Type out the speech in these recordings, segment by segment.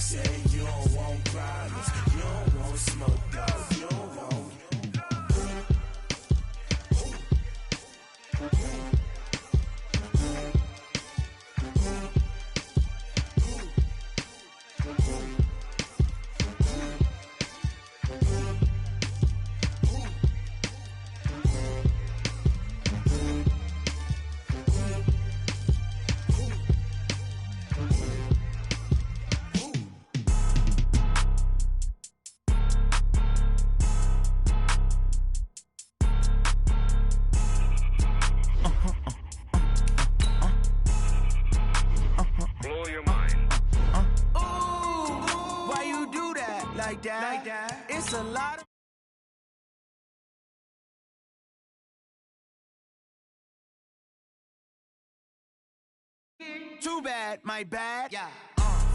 say you don't want problems, you don't want smoke, dog, you don't want. Like that. It's a lot of too bad, my bad. Yeah.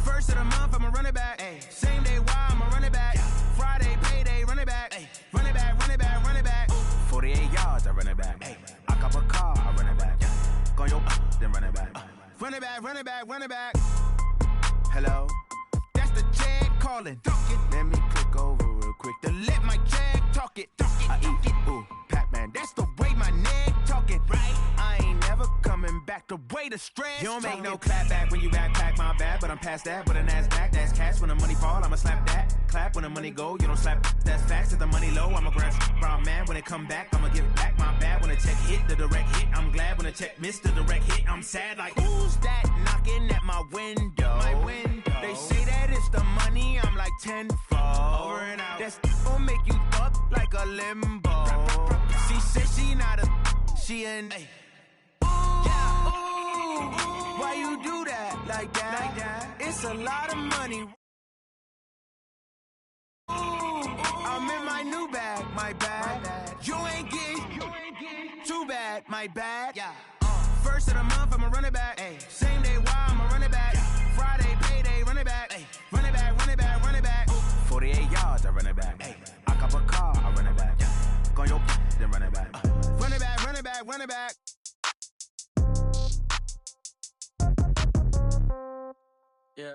First of the month, I'ma run it back. Ay. Same day, why I'ma run it back. Yeah. Friday, payday, run it back. Ay. Run it back, run it back, run it back. 48 yards, I run it back. Ay. I cop a car, I run it back. Yeah. Go yo, then run it back. Run it back, run it back, run it back. Hello? That's the jag calling. Let me click over real quick to let my jag talk it. I eat it, ooh, Pac-Man. That's the way my neck talking. Right? I ain't never coming back the way the stress. You don't make no clap back when you backpack, my bad, but I'm past that. But a NASDAQ, that's cash. When the money fall, I'ma slap that. Clap when the money go, you don't slap. That's facts. If the money low, I'ma grab brown man. When it come back, I'ma give it back. My bad when the check hit, the direct hit. I'm glad when the check missed the direct hit. I'm sad like, who's that knocking at my window? My window. They say that it's the money, I'm like tenfold. Over and out. That's gon' make you up like a limbo. She said she not a, she an. Ooh, yeah. Ooh, why you do that like that? It's a lot of money. Ooh, I'm in my new bag, my bad. You ain't getting too bad, my bad. Yeah. First of the month, I'ma run it back. Ay. Same day, why I'ma run it back. Friday, payday, run it back. Ay. Run it back, run it back, run it back. 48 yards, I run it back. Ay. I cop a car, I run it back. Go yo, then run it back. Run it back, run it back, run it back. Yeah.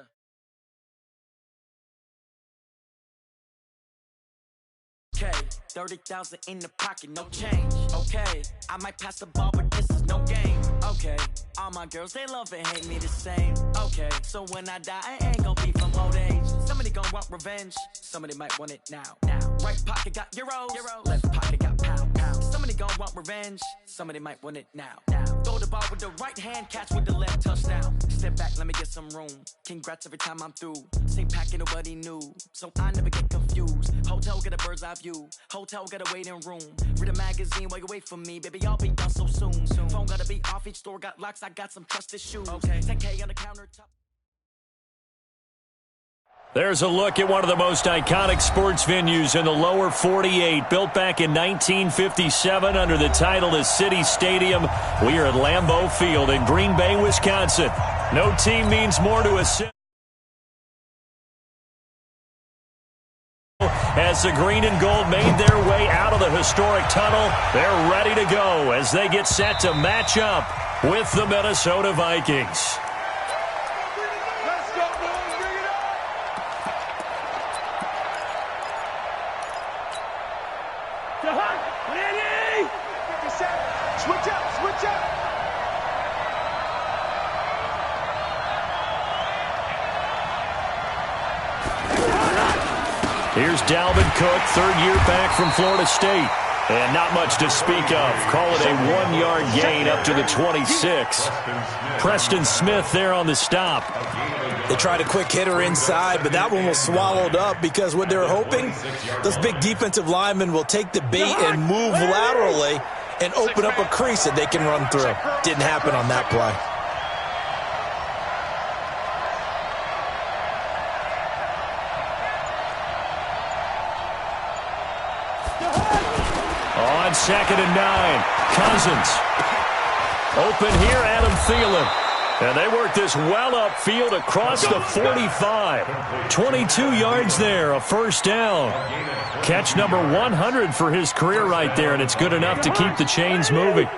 Okay, 30,000 in the pocket, no change. Okay, I might pass the ball, but this is no game. Okay, all my girls, they love and hate me the same. Okay, so when I die, I ain't gon' be from old age. Somebody gon' want revenge, somebody might want it now. Right pocket got euros, left pocket got pounds. Somebody gon' want revenge, somebody might want it now. Throw the ball with the right hand, catch with the left, touchdown. Step back, let me get some room. Congrats every time I'm through. Same packet, nobody knew, so I never get confused. Hotel get a bird's eye view. Hotel got a waiting room. Read a magazine while you wait for me. Baby, I'll be done so soon. Phone gotta be off, each store got locks. I got some trusted shoes. Okay, 10K on the countertop. There's a look at one of the most iconic sports venues in the lower 48. Built back in 1957 under the title of City Stadium. We are at Lambeau Field in Green Bay, Wisconsin. No team means more to us. As the green and gold made their way out of the historic tunnel, they're ready to go as they get set to match up with the Minnesota Vikings. Switch up. Here's Dalvin Cook, third year back from Florida State. And not much to speak of. Call it a 1-yard gain up to the 26. Preston Smith there on the stop. They tried a quick hitter inside, but that one was swallowed up because what they're hoping, those big defensive linemen will take the bait and move laterally and open up a crease that they can run through. Didn't happen on that play. On 2nd and 9, Cousins. Open here, Adam Thielen. And they work this well upfield across the 45. 22 yards there, a first down. Catch number 100 for his career right there, and it's good enough to keep the chains moving.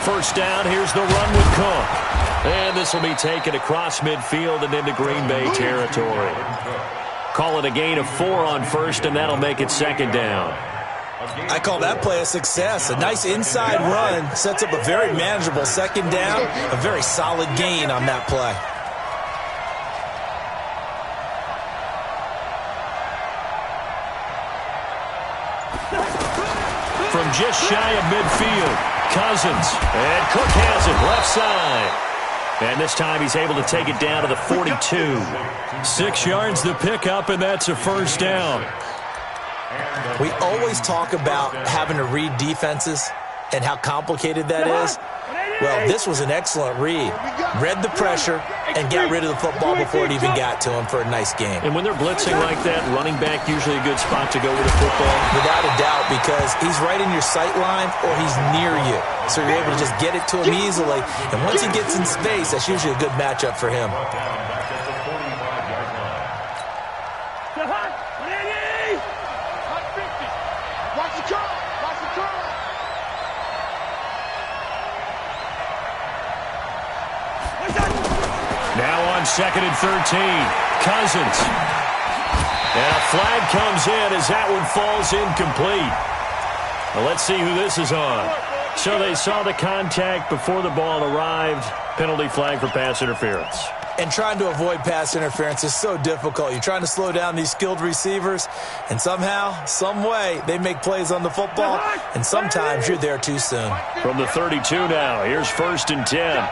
First down, here's the run with Cook. And this will be taken across midfield and into Green Bay territory. Call it a gain of 4 on first, and that'll make it second down. I call that play a success. A nice inside run sets up a very manageable second down. A very solid gain on that play. From just shy of midfield, Cousins. And Cook has it left side. And this time he's able to take it down to the 42. 6 yards the pickup, and that's a first down. We always talk about having to read defenses and how complicated that is. Well, this was an excellent read. Read the pressure and got rid of the football before it even got to him for a nice game. And when they're blitzing like that, running back usually a good spot to go with the football? Without a doubt, because he's right in your sight line or he's near you. So you're able to just get it to him easily. And once he gets in space, that's usually a good matchup for him. Now on 2nd and 13, Cousins. And a flag comes in as that one falls incomplete. Well, let's see who this is on. So they saw the contact before the ball arrived. Penalty flag for pass interference. And trying to avoid pass interference is so difficult. You're trying to slow down these skilled receivers, and somehow, some way, they make plays on the football, and sometimes you're there too soon. From the 32 now, here's 1st and 10.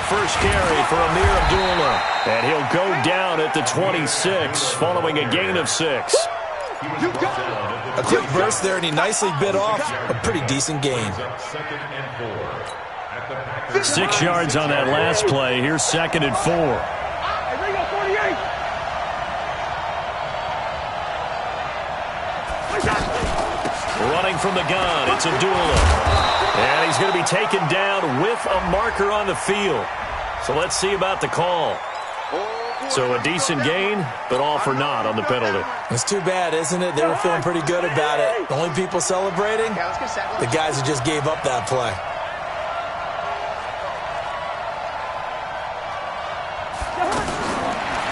First carry for Amir Abdullah. And he'll go down at the 26 following a gain of 6. A quick burst there, and he nicely bit off a pretty decent gain. 6 yards on that last play. Here's 2nd and 4. Running from the gun, it's Abdullah. And he's going to be taken down with a marker on the field. So let's see about the call. So a decent gain, but all for naught on the penalty. It's too bad, isn't it? They were feeling pretty good about it. The only people celebrating, the guys who just gave up that play.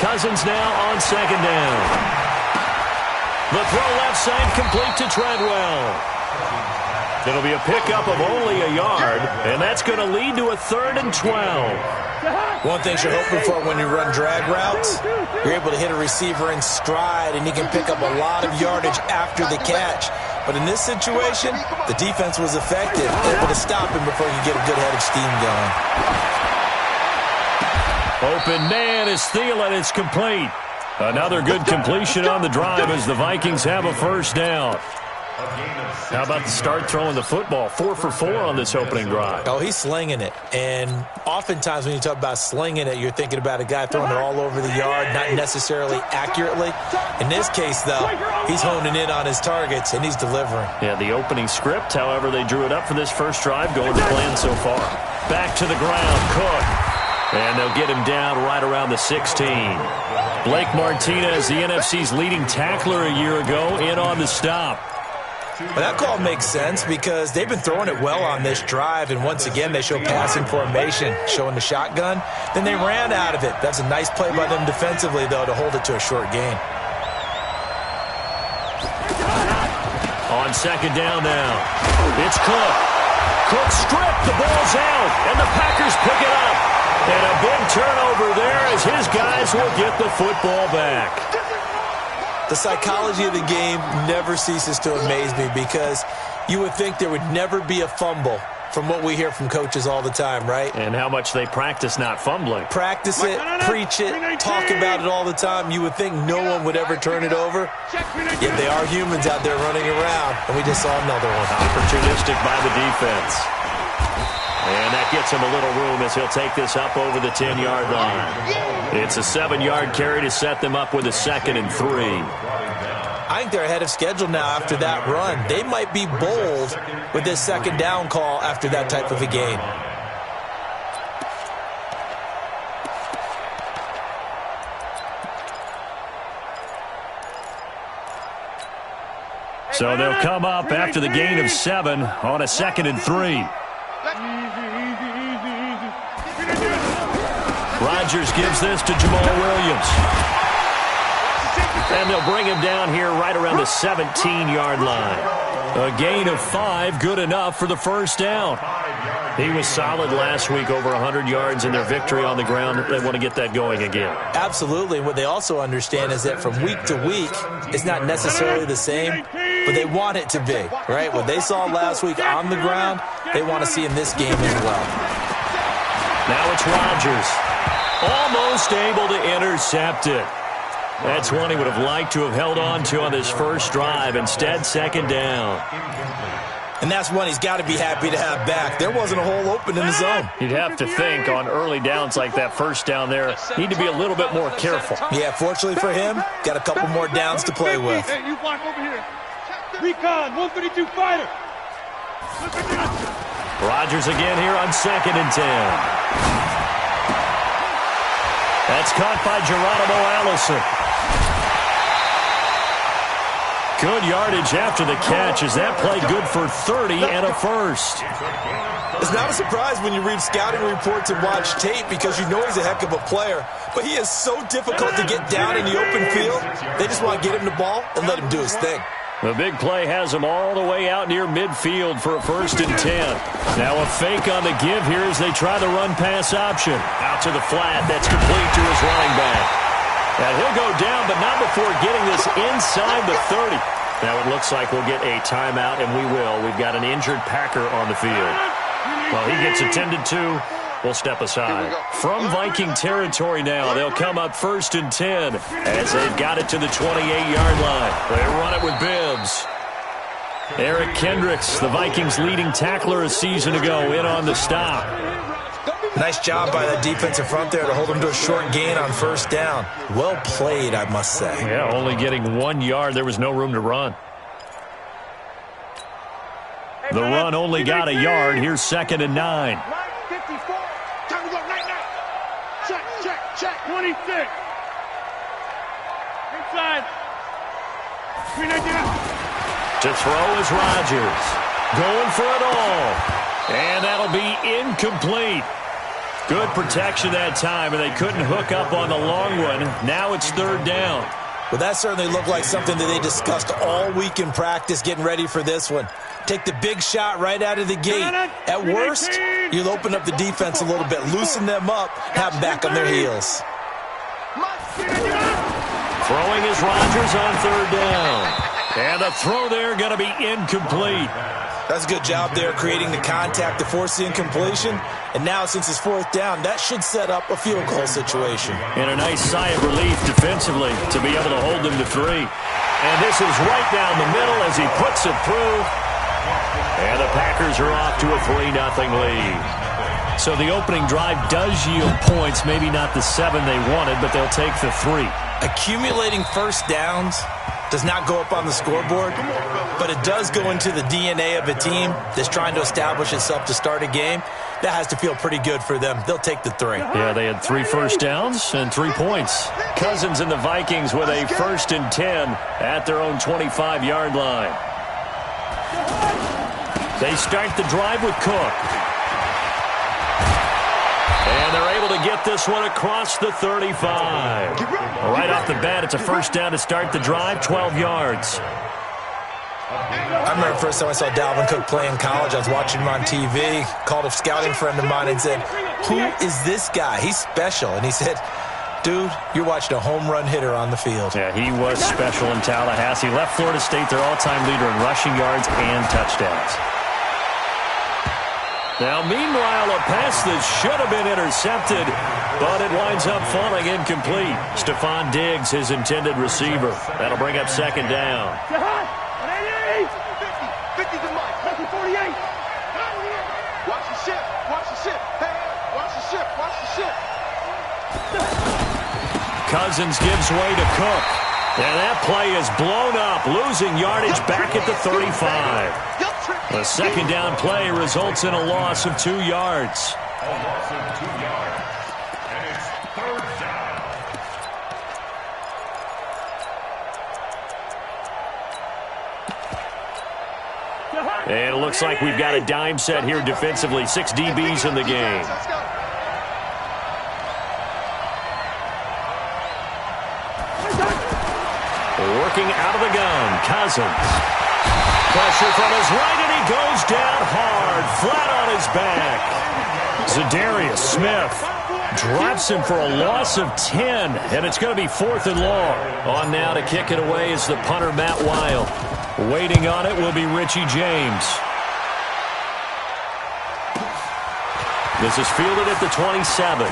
Cousins now on 2nd down. The throw left side complete to Treadwell. It'll be a pickup of only a yard, and that's going to lead to a 3rd and 12. One thing you're hoping for when you run drag routes, you're able to hit a receiver in stride, and you can pick up a lot of yardage after the catch. But in this situation, the defense was effective, able to stop him before you get a good head of steam going. Open man is Thielen. It's complete. Another good completion on the drive as the Vikings have a first down. How about the start throwing the football? 4 for 4 on this opening drive. Oh, he's slinging it. And oftentimes when you talk about slinging it, you're thinking about a guy throwing it all over the yard, not necessarily accurately. In this case, though, he's honing in on his targets, and he's delivering. Yeah, the opening script, however, they drew it up for this first drive, going to plan so far. Back to the ground, Cook. And they'll get him down right around the 16. Blake Martinez, the NFC's leading tackler a year ago, in on the stop. But that call makes sense because they've been throwing it well on this drive, and once again they show passing formation, showing the shotgun. Then they ran out of it. That's a nice play by them defensively, though, to hold it to a short gain. On 2nd down now, it's Cook. Cook stripped, the ball's out, and the Packers pick it up. And a big turnover there as his guys will get the football back. The psychology of the game never ceases to amaze me because you would think there would never be a fumble from what we hear from coaches all the time, right? And how much they practice not fumbling. Practice it, preach it, talk about it all the time. You would think no one would ever turn it over. Yet they are humans out there running around, and we just saw another one. Opportunistic by the defense. And that gets him a little room as he'll take this up over the 10-yard line. It's a 7-yard carry to set them up with a 2nd and 3. I think they're ahead of schedule now after that run. They might be bold with this 2nd down call after that type of a game. So they'll come up after the gain of 7 on a 2nd and 3. Rodgers gives this to Jamal Williams. And they'll bring him down here right around the 17-yard line. A gain of 5, good enough for the first down. He was solid last week, over 100 yards in their victory on the ground. They want to get that going again. Absolutely. What they also understand is that from week to week, it's not necessarily the same, but they want it to be, right? What they saw last week on the ground, they want to see in this game as well. Now it's Rodgers. Almost able to intercept it. That's one he would have liked to have held on to on this first drive. Instead, 2nd down. And that's one he's got to be happy to have back. There wasn't a hole open in the zone. You'd have to think on early downs like that first down there, need to be a little bit more careful. Yeah, fortunately for him, got a couple more downs to play with. Hey, you block over here. Recon, 152 fighter. Rodgers again here on 2nd and 10. That's caught by Geronimo Allison. Good yardage after the catch. Is that play good for 30 and a first? It's not a surprise when you read scouting reports and watch tape because you know he's a heck of a player. But he is so difficult to get down in the open field. They just want to get him the ball and let him do his thing. The big play has him all the way out near midfield for a 1st and 10. Now a fake on the give here as they try the run-pass option. Out to the flat. That's complete to his running back. And he'll go down, but not before getting this inside the 30. Now it looks like we'll get a timeout, and we will. We've got an injured Packer on the field. Well, he gets attended to. We'll step aside. From Viking territory now, they'll come up 1st and 10 as they've got it to the 28-yard line. They run it with Bibbs. Eric Kendricks, the Vikings' leading tackler a season ago, in on the stop. Nice job by the defensive front there to hold him to a short gain on 1st down. Well played, I must say. Yeah, only getting 1 yard. There was no room to run. The run only got a yard. Here's 2nd and 9. 54. Time to go right now. Check. 26. Inside. To throw is Rodgers. Going for it all. And that'll be incomplete. Good protection that time, and they couldn't hook up on the long one. Now it's 3rd down. Well, that certainly looked like something that they discussed all week in practice, getting ready for this one. Take the big shot right out of the gate. At worst, you'll open up the defense a little bit, loosen them up, have them back on their heels. Throwing is Rodgers on 3rd down. And the throw there going to be incomplete. That's a good job there, creating the contact to force the incompletion. And now, since it's 4th down, that should set up a field goal situation. And a nice sigh of relief defensively to be able to hold them to 3. And this is right down the middle as he puts it through. And the Packers are off to a 3-0 lead. So the opening drive does yield points, maybe not the 7 they wanted, but they'll take the 3. Accumulating first downs does not go up on the scoreboard, but it does go into the DNA of a team that's trying to establish itself to start a game. That has to feel pretty good for them. They'll take the 3. Yeah, they had 3 first downs and 3 points. Cousins and the Vikings with a 1st and 10 at their own 25-yard line. They start the drive with Cook. And they're able to get this one across the 35. Right off the bat, it's a 1st down to start the drive, 12 yards. I remember the first time I saw Dalvin Cook play in college. I was watching him on TV, called a scouting friend of mine and said, "Who is this guy? He's special." And he said, "Dude, you're watching a home run hitter on the field." Yeah, he was special in Tallahassee. Left Florida State their all-time leader in rushing yards and touchdowns. Now, meanwhile, a pass that should have been intercepted, but it winds up falling incomplete. Stephon Diggs, his intended receiver. That'll bring up 2nd down. 50 to Mike. 48. Watch the ship. Hey, watch the ship. Cousins gives way to Cook. And that play is blown up, losing yardage back at the 35. The 2nd down play results in a loss of 2 yards. And it's 3rd down. And it looks like we've got a dime set here defensively. 6 DBs in the game. Working out of the gun, Cousins. Pressure from his right, and he goes down hard, flat on his back. Zadarius Smith drops him for a loss of 10, and it's going to be 4th and long. On now to kick it away is the punter, Matt Weil. Waiting on it will be Richie James. This is fielded at the 27.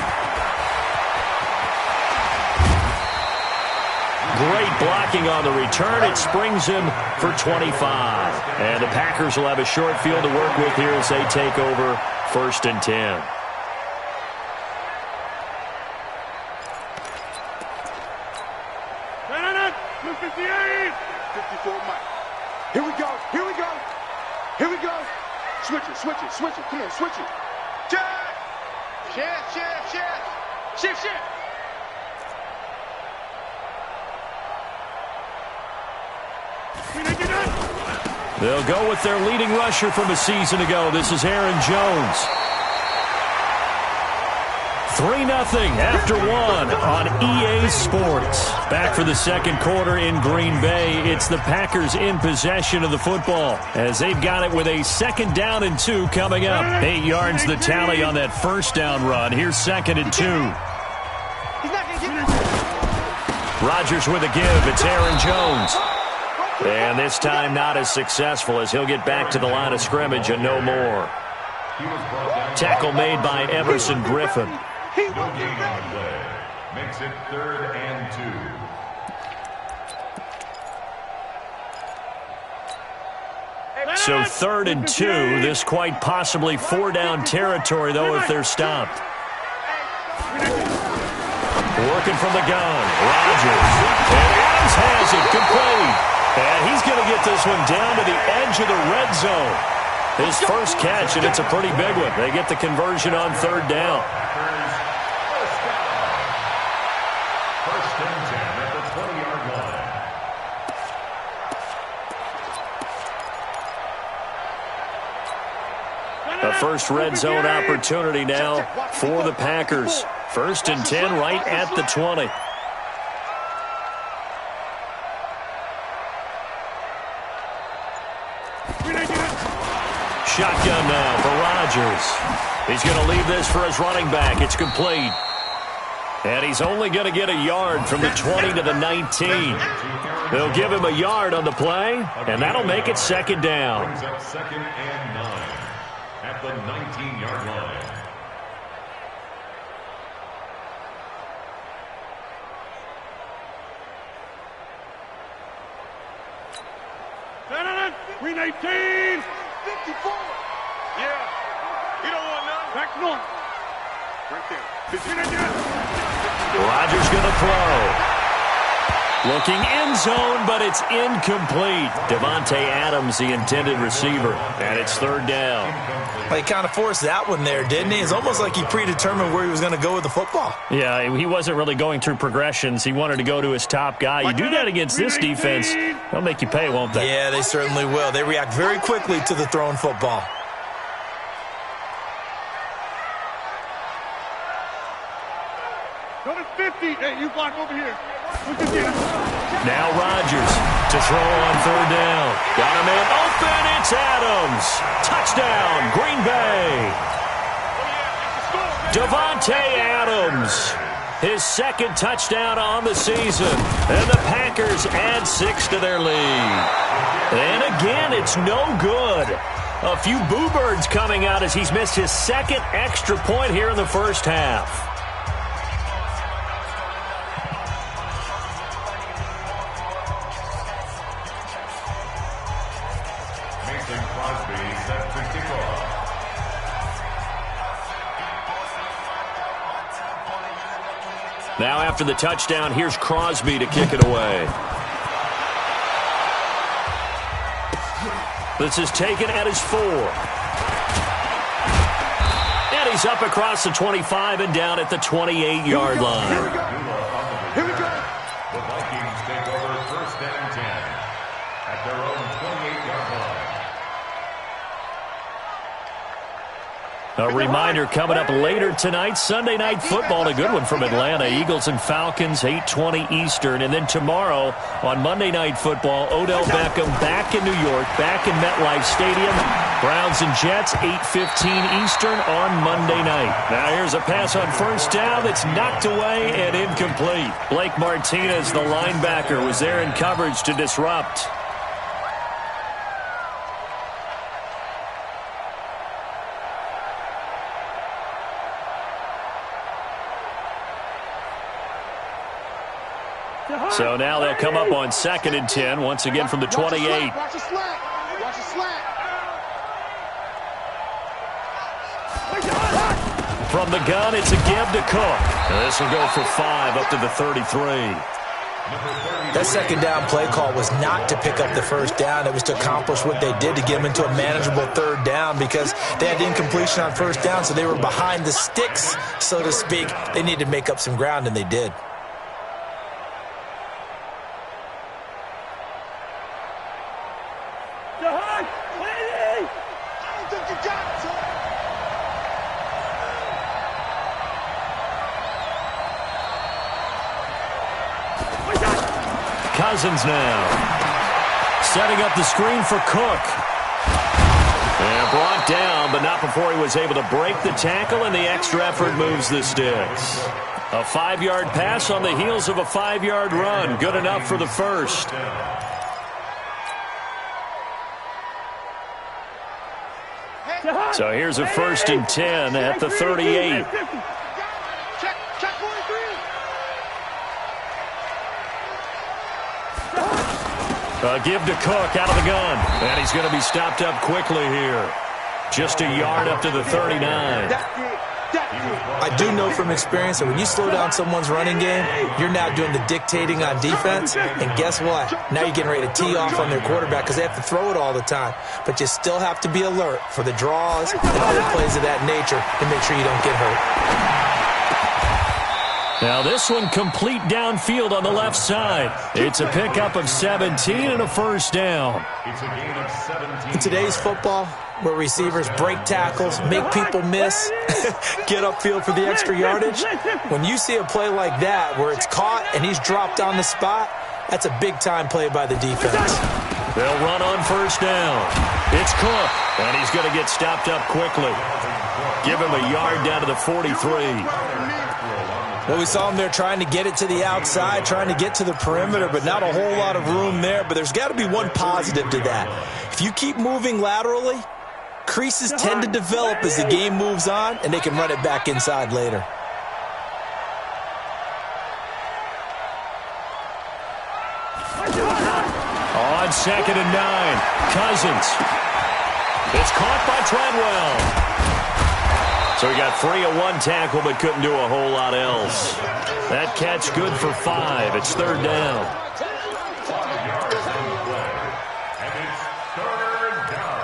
Great blocking on the return. It springs him for 25. And the Packers will have a short field to work with here as they take over 1st and 10. Here we go. Here we go. Here we go. Switch it, switch it, switch it. Come on, switch it. Check. Shift, shift, shift. Shift, shift. They'll go with their leading rusher from a season ago. This is Aaron Jones. 3-0 after 1 on EA Sports. Back for the second quarter in Green Bay. It's the Packers in possession of the football as they've got it with a 2nd down and 2 coming up. 8 yards the tally on that 1st down run. Here's 2nd and 2. Rodgers with a give. It's Aaron Jones. And this time not as successful as he'll get back to the line of scrimmage and no more. Tackle made by Everson Griffin. No gain on the play. Makes it 3rd and 2. So 3rd and 2. This quite possibly 4-down territory, though, if they're stopped. Working from the gun. Rodgers. And Adams has it. Complete. And he's going to get this one down to the edge of the red zone. His first catch, and it's a pretty big one. They get the conversion on 3rd down. First and 10 at the 20-yard line. A first red zone opportunity now for the Packers. 1st and 10 right at the 20. Shotgun now for Rodgers. He's going to leave this for his running back. It's complete. And he's only going to get a yard from the 20 to the 19. They'll give him a yard on the play, and that'll make it 2nd down. Brings up 2nd and 9 at the 19-yard line. Green 18. 54. Yeah. You don't want none. Back north. Right there. 59. Rodgers going to throw. Looking end zone, but it's incomplete. Davante Adams, the intended receiver, and it's 3rd down. He kind of forced that one there, didn't he? It's almost like he predetermined where he was going to go with the football. Yeah, he wasn't really going through progressions. He wanted to go to his top guy. You do that against this defense, they'll make you pay, won't they? Yeah, they certainly will. They react very quickly to the thrown football. Go to 50. Hey, you block over here. Now Rodgers to throw on 3rd down. Got a man open. It's Adams. Touchdown, Green Bay. Davante Adams. His 2nd touchdown on the season. And the Packers add 6 to their lead. And again, it's no good. A few boo birds coming out as he's missed his 2nd extra point here in the first half. Now after the touchdown, here's Crosby to kick it away. This is taken at his 4. And he's up across the 25 and down at the 28-yard line. Here we go. Here we go. The Vikings take over 1st and 10 at their own 28-yard line. A reminder coming up later tonight, Sunday Night Football, a good one from Atlanta. Eagles and Falcons, 8:20 Eastern. And then tomorrow on Monday Night Football, Odell Beckham back in New York, back in MetLife Stadium. Browns and Jets, 8:15 Eastern on Monday night. Now here's a pass on first down that's knocked away and incomplete. Blake Martinez, the linebacker, was there in coverage to disrupt. So now they'll come up on 2nd and 10, once again from the 28. Watch the slant. Watch the slant. From the gun, it's a give to Cook. This will go for 5 up to the 33. That second down play call was not to pick up the first down. It was to accomplish what they did, to get them into a manageable third down, because they had incompletion on first down, so they were behind the sticks, so to speak. They needed to make up some ground, and they did. Cousins now. Setting up the screen for Cook. And brought down, but not before he was able to break the tackle, and the extra effort moves the sticks. A 5-yard pass on the heels of a 5-yard run. Good enough for the first. So here's a 1st and 10 at the 38. Give to Cook out of the gun. And he's going to be stopped up quickly here. Just a yard up to the 39. I do know from experience that when you slow down someone's running game, you're now doing the dictating on defense. And guess what? Now you're getting ready to tee off on their quarterback because they have to throw it all the time. But you still have to be alert for the draws and other plays of that nature to make sure you don't get hurt. Now this one complete downfield on the left side. It's a pickup of 17 and a first down. It's a gain of 17. In today's football, where receivers break tackles, make people miss, get upfield for the extra yardage, when you see a play like that where it's caught and he's dropped on the spot, that's a big-time play by the defense. They'll run on first down. It's Cook, and he's going to get stopped up quickly. Give him a yard down to the 43. Well, we saw him there trying to get it to the outside, trying to get to the perimeter, but not a whole lot of room there. But there's got to be one positive to that. If you keep moving laterally, creases tend to develop as the game moves on, and they can run it back inside later. On 2nd and 9, Cousins. It's caught by Treadwell. So he got free of one tackle but couldn't do a whole lot else. That catch good for 5. It's 3rd down. And it's 3rd down.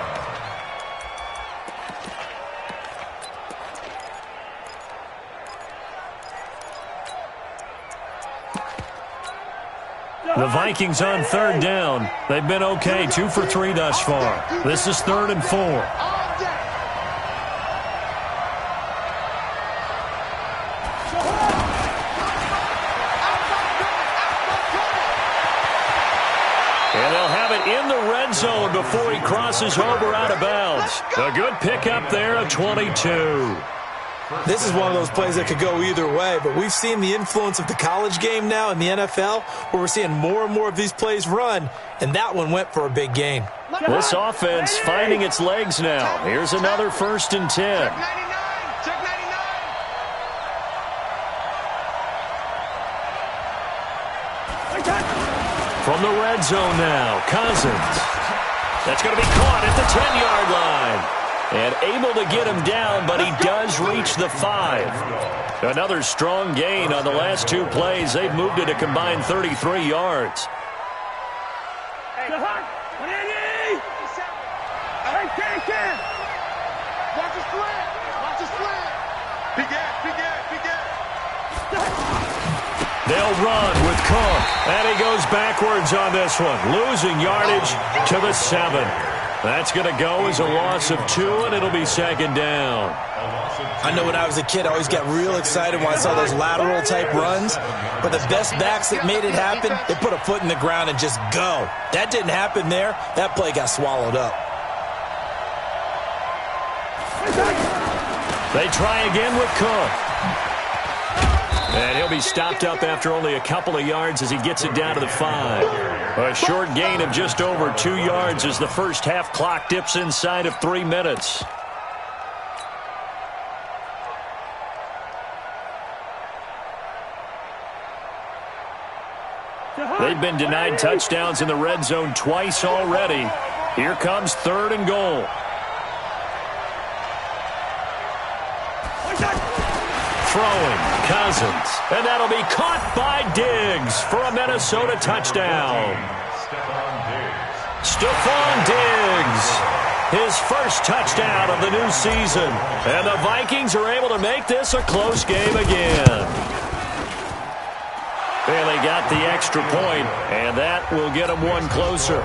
The Vikings on 3rd down. They've been okay, 2 for 3 thus far. This is 3rd and 4. And they'll have it in the red zone before he crosses over out of bounds. A good pickup there of 22. This is one of those plays that could go either way, but we've seen the influence of the college game now in the NFL, where we're seeing more and more of these plays run, and that one went for a big gain. This offense finding its legs now. Here's another 1st and 10. From the red zone now, Cousins. That's going to be caught at the 10-yard line. And able to get him down, but he does reach the 5. Another strong gain on the last 2 plays. They've moved it a combined 33 yards. They'll run with Cook, and he goes backwards on this one, losing yardage to the 7. That's going to go as a loss of 2, and it'll be second down. I know when I was a kid, I always got real excited when I saw those lateral-type runs. But the best backs that made it happen, they put a foot in the ground and just go. That didn't happen there. That play got swallowed up. They try again with Cook. And he'll be stopped up after only a couple of yards as he gets it down to the 5. A short gain of just over 2 yards as the first half clock dips inside of 3 minutes. They've been denied touchdowns in the red zone twice already. Here comes 3rd and goal. Throwing, Cousins, and that'll be caught by Diggs for a Minnesota touchdown. Stephon Diggs, his first touchdown of the new season. And the Vikings are able to make this a close game again. Bailey got the extra point, and that will get him one closer.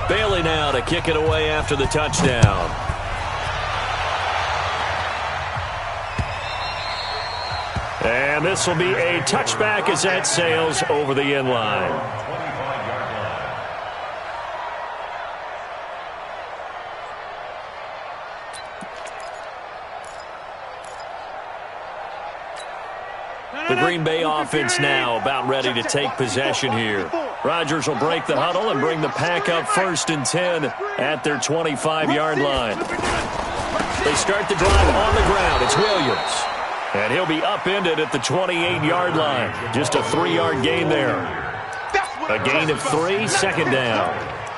Bailey now to kick it away after the touchdown. And this will be a touchback as that sails over the end line. The Green Bay offense now about ready to take possession here. Rodgers will break the huddle and bring the pack up 1st and 10 at their 25-yard line. They start the drive on the ground. It's Williams. And he'll be upended at the 28-yard line. Just a 3-yard gain there. A gain of 3, second down.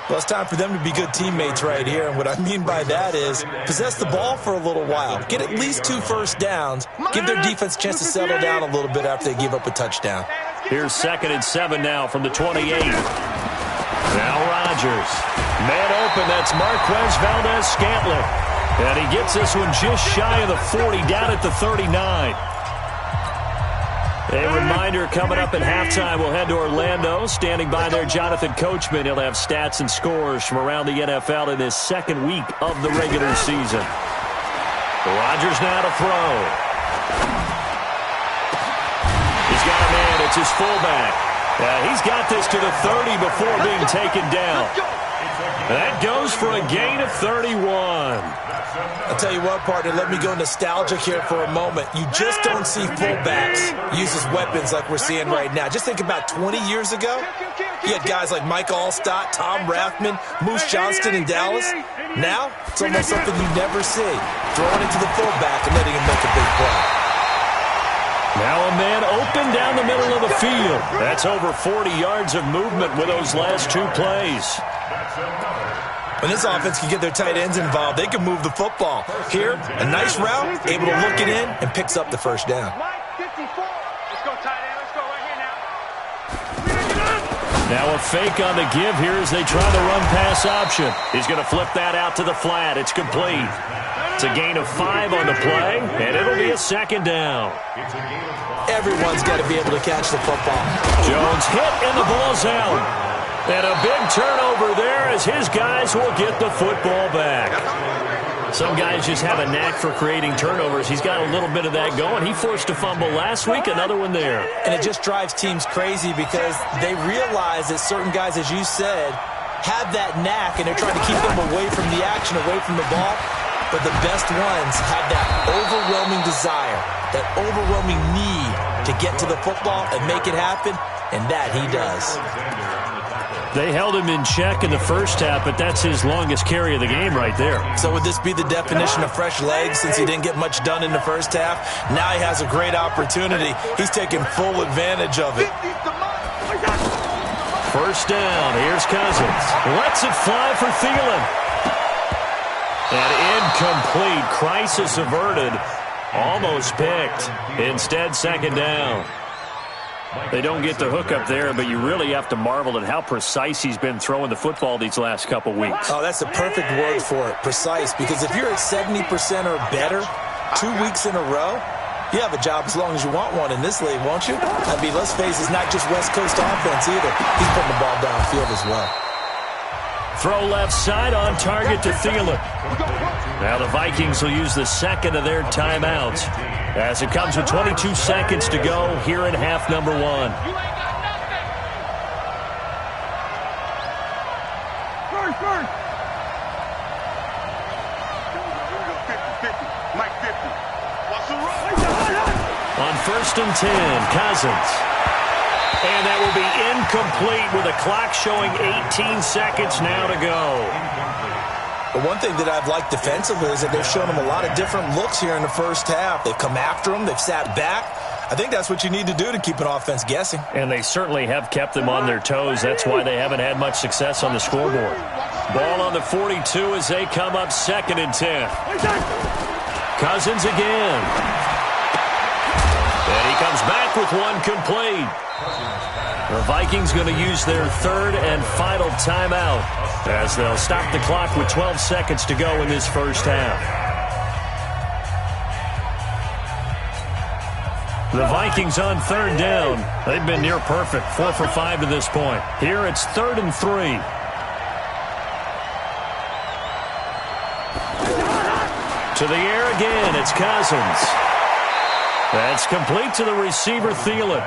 Well, it's time for them to be good teammates right here. And what I mean by that is possess the ball for a little while. Get at least 2 first downs. Give their defense a chance to settle down a little bit after they give up a touchdown. Here's 2nd and 7 now from the 28. Now Rodgers. Man open, that's Marquez Valdez-Scantling. And he gets this one just shy of the 40, down at the 39. A reminder coming up at halftime, we'll head to Orlando. Standing by there, Jonathan Coachman. He'll have stats and scores from around the NFL in this second week of the regular season. Rodgers now to throw. He's got a man. It's his fullback. He's got this to the 30 before being taken down. That goes for a gain of 31. I'll tell you what, partner, let me go nostalgic here for a moment. You just don't see fullbacks use as weapons like we're seeing right now. Just think about 20 years ago. You had guys like Mike Allstott, Tom Rathman, Moose Johnston in Dallas. Now, it's almost something you never see. Throwing it to the fullback and letting him make a big play. Now a man open down the middle of the field. That's over 40 yards of movement with those last 2 plays. When this offense can get their tight ends involved, they can move the football. Here, a nice route, able to look it in, and picks up the first down. Now a fake on the give here as they try the run-pass option. He's going to flip that out to the flat. It's complete. It's a gain of 5 on the play, and it'll be a second down. Everyone's got to be able to catch the football. Jones hit, and the ball's out. And a big turnover there as his guys will get the football back. Some guys just have a knack for creating turnovers. He's got a little bit of that going. He forced a fumble last week, another one there. And it just drives teams crazy because they realize that certain guys, as you said, have that knack, and they're trying to keep them away from the action, away from the ball. But the best ones have that overwhelming desire, that overwhelming need to get to the football and make it happen, and that he does. They held him in check in the first half, but that's his longest carry of the game right there. So would this be the definition of fresh legs since he didn't get much done in the first half? Now he has a great opportunity. He's taking full advantage of it. First down. Here's Cousins. Lets it fly for Thielen. And incomplete. Crisis averted. Almost picked. Instead, second down. They don't get the hook up there, but you really have to marvel at how precise he's been throwing the football these last couple weeks. Oh, that's the perfect word for it, precise, because if you're at 70% or better 2 weeks in a row, You have a job as long as you want one in this league, won't you? I mean, let's face it, it's not just West Coast offense either. He's putting the ball downfield as well. Throw left side on target to Thielen. Now the Vikings will use the second of their timeouts as it comes with 22 seconds to go here in half number one. On 1st and 10, Cousins. And that will be incomplete with a clock showing 18 seconds now to go. But one thing that I've liked defensively is that they've shown him a lot of different looks here in the first half. They've come after him. They've sat back. I think that's what you need to do to keep an offense guessing. And they certainly have kept them on their toes. That's why they haven't had much success on the scoreboard. Ball on the 42 as they come up 2nd and 10. Cousins again. And he comes back with one complete. The Vikings going to use their 3rd and final timeout as they'll stop the clock with 12 seconds to go in this first half. The Vikings on 3rd down. They've been near perfect, 4 for 5 to this point. Here it's 3rd and 3. To the air again, it's Cousins. That's complete to the receiver, Thielen.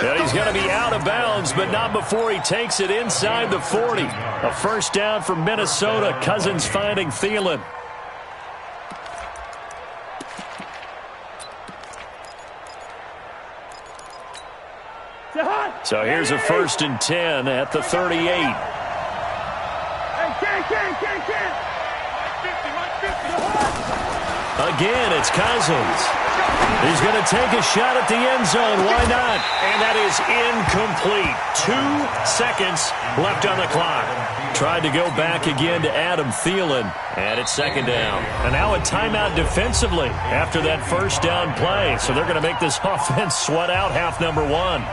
And he's going to be out of bounds, but not before he takes it inside the 40. A first down from Minnesota. Cousins finding Thielen. So here's a 1st and 10 at the 38. Again, it's Cousins. He's going to take a shot at the end zone. Why not? And that is incomplete. 2 seconds left on the clock. Tried to go back again to Adam Thielen. And it's 2nd down. And now a timeout defensively after that first down play. So they're going to make this offense sweat out half number one.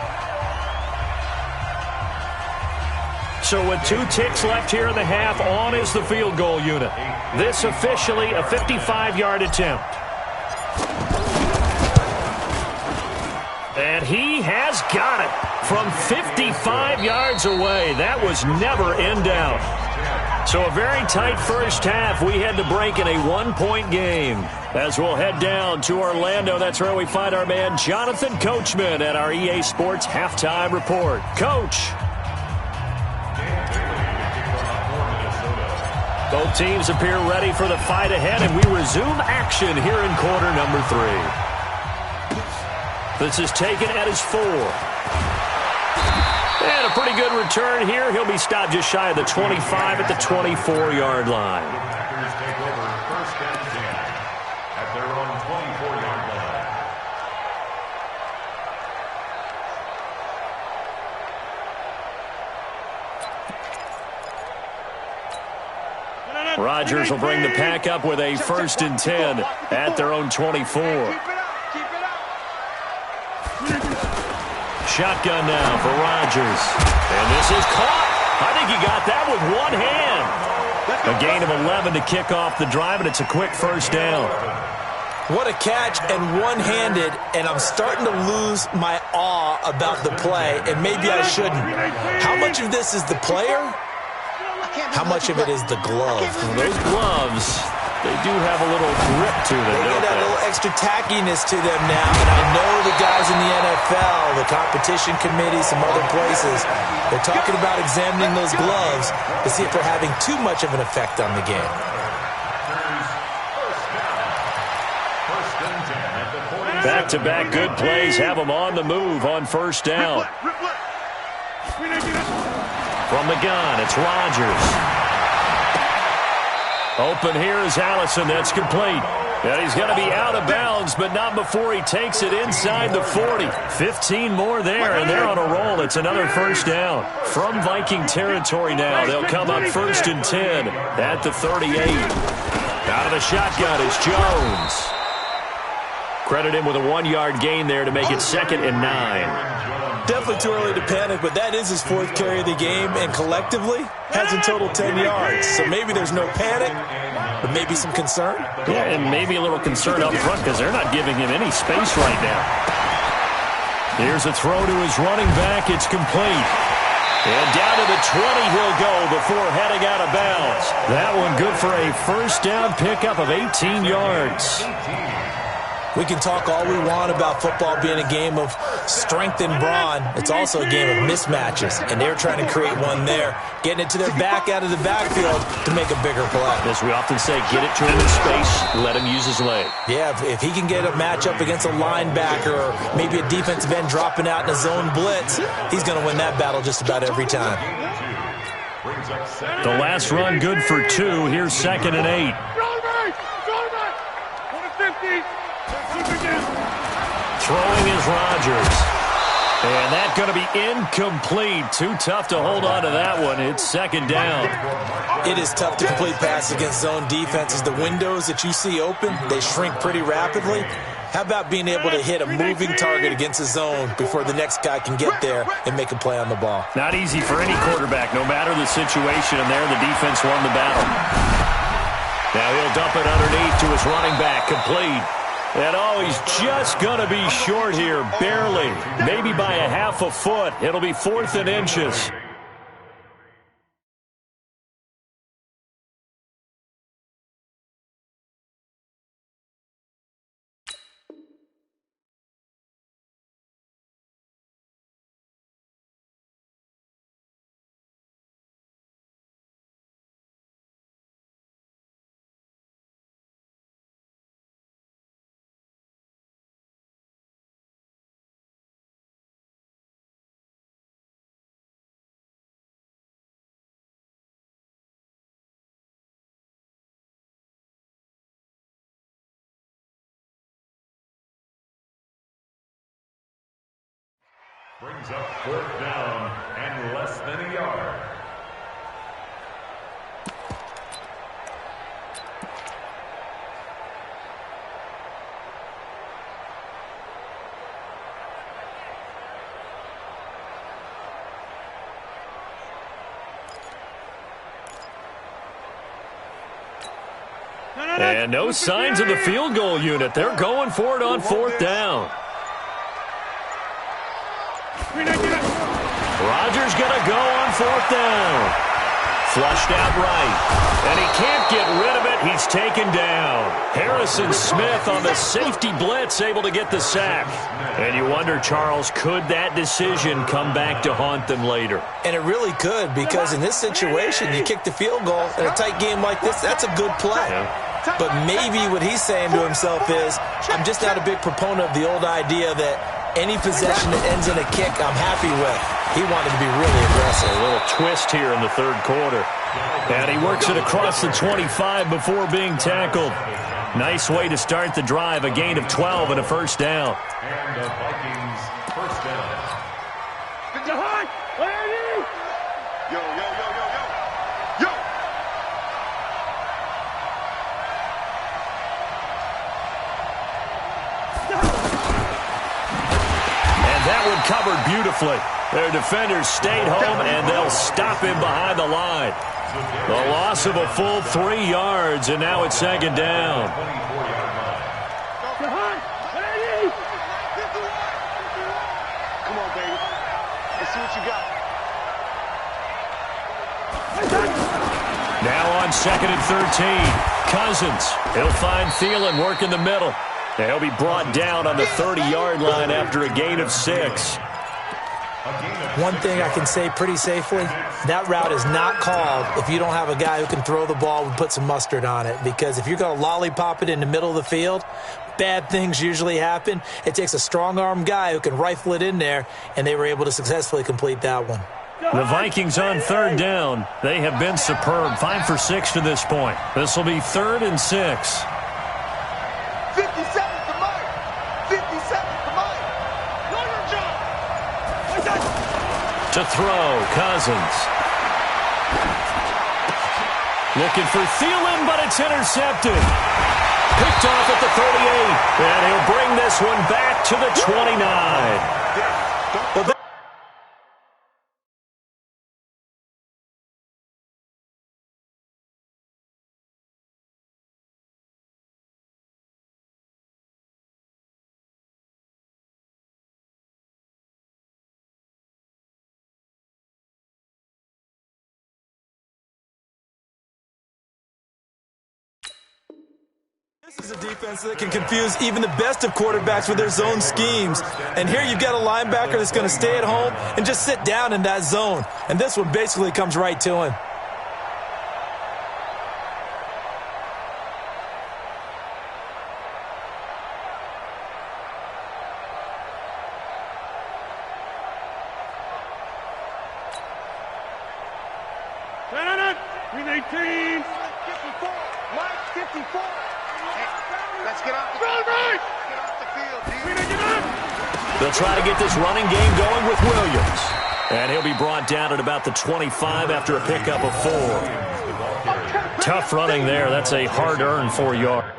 So with 2 ticks left here in the half, on is the field goal unit. This officially a 55-yard attempt. And he has got it from 55 yards away. That was never in doubt. So a very tight first half. We had to break in a 1-point game. As we'll head down to Orlando, that's where we find our man Jonathan Coachman at our EA Sports Halftime Report. Coach. Both teams appear ready for the fight ahead, and we resume action here in quarter number 3. This is taken at his 4. And a pretty good return here. He'll be stopped just shy of the 25 at the 24-yard line. Packers take over 1st and 10 at their own 24-yard line. Rodgers will bring the pack up with a 1st and 10 at their own 24. Shotgun now for Rodgers. And this is caught. I think he got that with one hand. A gain of 11 to kick off the drive, and it's a quick first down. What a catch, and one-handed, and I'm starting to lose my awe about the play, and maybe I shouldn't. How much of this is the player? How much of it is the glove? Well, those gloves, they do have a little grip to them, They don't get that they? little extra tackiness to them now, and I know the guys in the NFL, the competition committee, some other places, they're talking about examining those gloves to see if they're having too much of an effect on the game. Back-to-back good plays have them on the move on first down. From the gun, it's Rodgers. Open here is Allison. That's complete. And he's going to be out of bounds, but not before he takes it inside the 40. 15 more there, and they're on a roll. It's another first down. From Viking territory now, they'll come up 1st and 10 at the 38. Out of the shotgun, it's Jones. Credit him with a 1-yard gain there to make it 2nd and 9. Definitely too early to panic, but that is his 4th carry of the game, and collectively has in total 10 yards. So maybe there's no panic, but maybe some concern. Yeah, and maybe a little concern up front because they're not giving him any space right now. Here's a throw to his running back. It's complete. And down to the 20 he'll go before heading out of bounds. That one good for a first down pickup of 18 yards. We can talk all we want about football being a game of strength and brawn. It's also a game of mismatches, and they're trying to create one there, getting it to their back out of the backfield to make a bigger play. As we often say, get it to him in space, let him use his leg. Yeah, if he can get a matchup against a linebacker or maybe a defensive end dropping out in a zone blitz, he's going to win that battle just about every time. The last run good for 2. Here's 2nd and 8. Throwing is Rodgers. And that's going to be incomplete. Too tough to hold on to that one. It's 2nd down. It is tough to complete passes against zone defenses. The windows that you see open, they shrink pretty rapidly. How about being able to hit a moving target against a zone before the next guy can get there and make a play on the ball? Not easy for any quarterback, no matter the situation. And there, the defense won the battle. Now he'll dump it underneath to his running back, complete. And he's just going to be short here, barely. Maybe by a half a foot. It'll be 4th and inches. Brings up 4th down and less than a yard. And no signs of the field goal unit. They're going for it on 4th down. Rodgers going to go on 4th down. Flushed out right. And he can't get rid of it. He's taken down. Harrison Smith on the safety blitz, able to get the sack. And you wonder, Charles, could that decision come back to haunt them later? And it really could, because in this situation, you kick the field goal in a tight game like this, that's a good play. Yeah. But maybe what he's saying to himself is, I'm just not a big proponent of the old idea that any possession that ends in a kick, I'm happy with. He wanted to be really aggressive. A little twist here in the 3rd quarter. And he works it across the 25 before being tackled. Nice way to start the drive. A gain of 12 and a first down. And the Vikings first down. Yo, yo, yo, yo, yo. Yo! And that one covered beautifully. Their defenders stayed home, and they'll stop him behind the line. The loss of a full 3 yards, and now it's 2nd down. Come on, baby. Let's see what you got. Now on 2nd and 13. Cousins. He'll find Thielen working the middle. And he'll be brought down on the 30-yard line after a gain of 6. One thing I can say pretty safely, that route is not called if you don't have a guy who can throw the ball and put some mustard on it. Because if you're going to lollipop it in the middle of the field, bad things usually happen. It takes a strong-arm guy who can rifle it in there, and they were able to successfully complete that one. The Vikings on 3rd down. They have been superb. 5 for 6 to this point. This will be 3rd and 6. 57 to Mike. 57 to Mike. Know your job. To throw, Cousins. Looking for Thielen, but it's intercepted. Picked off at the 38. And he'll bring this one back to the 29. Well, This is a defense that can confuse even the best of quarterbacks with their zone schemes. And here you've got a linebacker that's going to stay at home and just sit down in that zone. And this one basically comes right to him. They'll try to get this running game going with Williams. And he'll be brought down at about the 25 after a pickup of 4. Tough running there. That's a hard-earned 4 yards.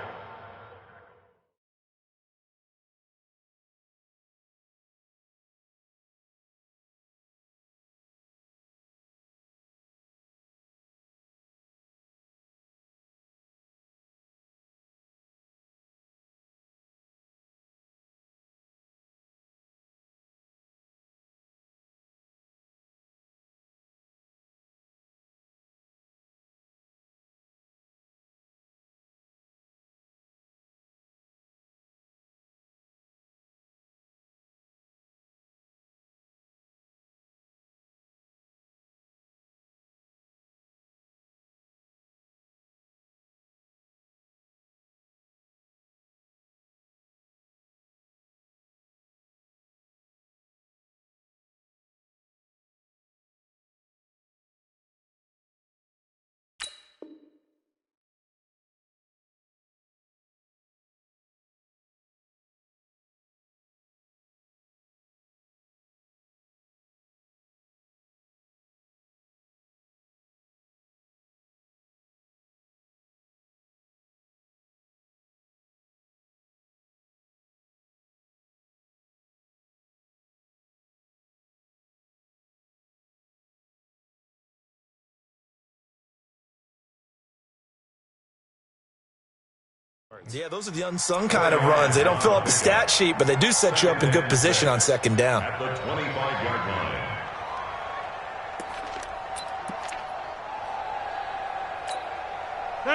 Yeah, those are the unsung kind of runs. They don't fill up the stat sheet, but they do set you up in good position on second down. At the 25-yard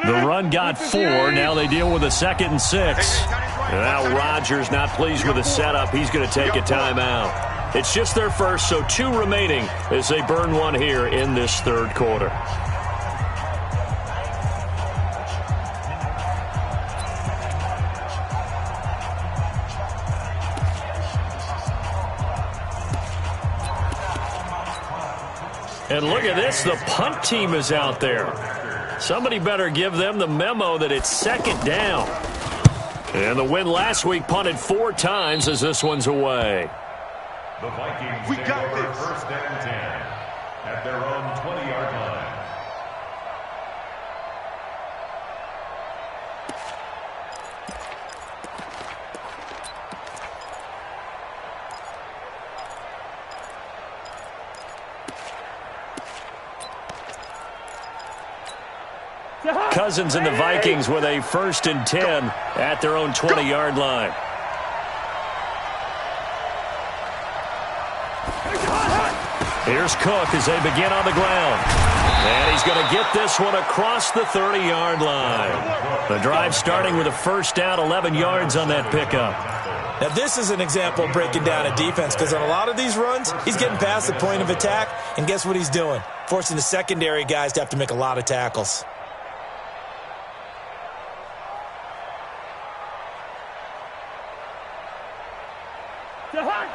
line. The run got 4. Now they deal with a 2nd and 6. Now Rodgers not pleased with the setup. He's going to take a timeout. It's just their first, so 2 remaining as they burn one here in this third quarter. And look at this, the punt team is out there. Somebody better give them the memo that it's second down. And the win last week punted 4 times as this one's away. The Vikings take over first and 10 at their own 20-yard line. Cousins and the Vikings with a 1st and 10 at their own 20-yard line. Here's Cook as they begin on the ground. And he's going to get this one across the 30-yard line. The drive starting with a first down, 11 yards on that pickup. Now, this is an example of breaking down a defense because on a lot of these runs, he's getting past the point of attack, and guess what he's doing? Forcing the secondary guys to have to make a lot of tackles.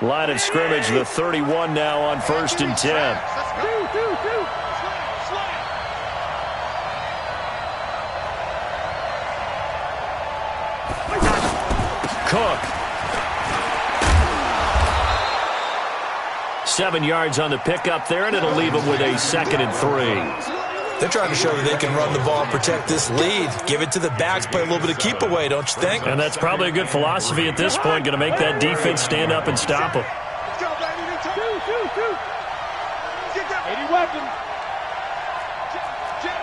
Line of scrimmage, the 31 now on 1st and 10. Cook. 7 yards on the pickup there, and it'll leave him with a 2nd and 3. They're trying to show that they can run the ball and protect this lead. Give it to the backs, play a little bit of keep away, don't you think? And that's probably a good philosophy at this point, going to make that defense stand up and stop them. Let's go, baby. 80 weapons. Jim.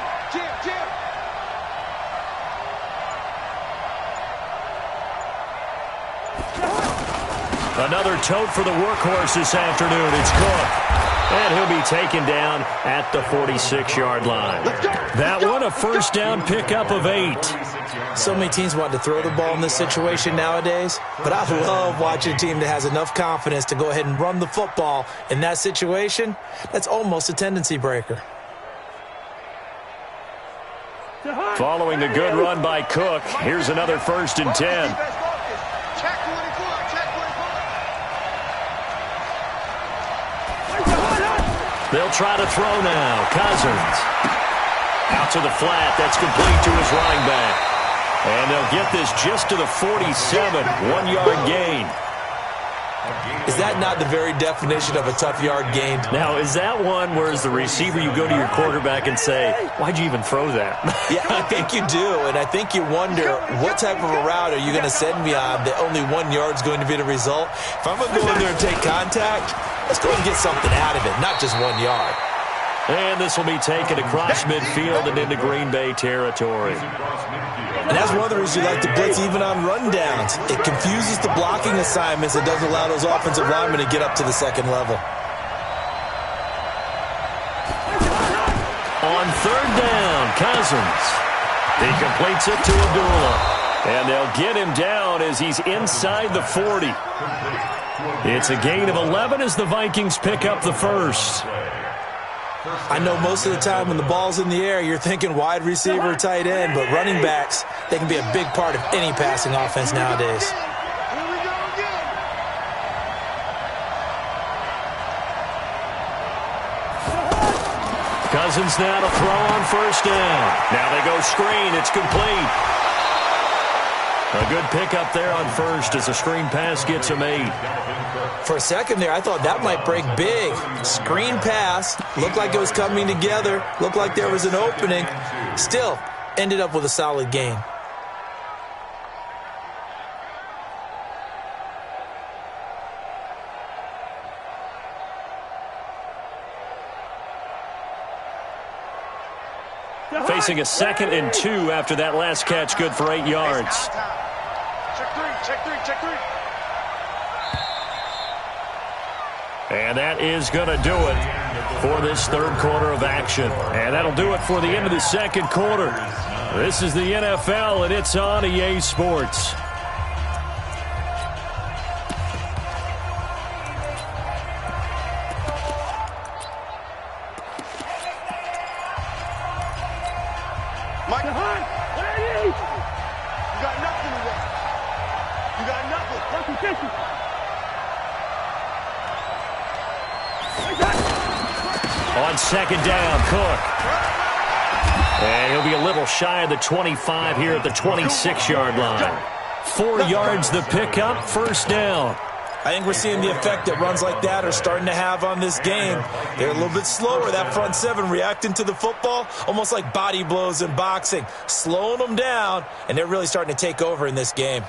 Another tote for the workhorse this afternoon. It's Cook. And he'll be taken down at the 46-yard line. That one, a first down pickup of 8. So many teams want to throw the ball in this situation nowadays, but I love watching a team that has enough confidence to go ahead and run the football in that situation. That's almost a tendency breaker. Following a good run by Cook, here's another 1st and 10. They'll try to throw now. Cousins. Out to the flat. That's complete to his running back. And they'll get this just to the 47. 1-yard gain. Is that not the very definition of a tough yard gain? Now, is that one where as the receiver you go to your quarterback and say, why'd you even throw that? Yeah, I think you do. And I think you wonder, what type of a route are you going to send me on that only 1 yard's going to be the result? If I'm going to go in there and take contact, let's go and get something out of it, not just 1 yard. And this will be taken across midfield and into Green Bay territory. And that's one of the reasons you like to blitz even on rundowns. It confuses the blocking assignments. It doesn't allow those offensive linemen to get up to the second level. On 3rd down, Cousins. He completes it to Abdullah. And they'll get him down as he's inside the 40. It's a gain of 11 as the Vikings pick up the first. I know most of the time when the ball's in the air, you're thinking wide receiver, tight end, but running backs, they can be a big part of any passing offense nowadays. Cousins now to throw on 1st down. Now they go screen. It's complete. A good pickup there on 1st as the screen pass gets him 8. For a second there, I thought that might break big. Screen pass, looked like it was coming together, looked like there was an opening. Still, ended up with a solid gain. Facing a 2nd and 2 after that last catch, good for 8 yards. Check three. And that is going to do it for this 3rd quarter of action. And that'll do it for the end of the 2nd quarter. This is the NFL, and it's on EA Sports. Mike Hunt, what are you? You got nothing today. You got nothing. On 2nd down, Cook. And he'll be a little shy of the 25 here at the 26-yard line. 4 yards the pickup, 1st down. I think we're seeing the effect that runs like that are starting to have on this game. They're a little bit slower, that front 7, reacting to the football, almost like body blows in boxing, slowing them down, and they're really starting to take over in this game.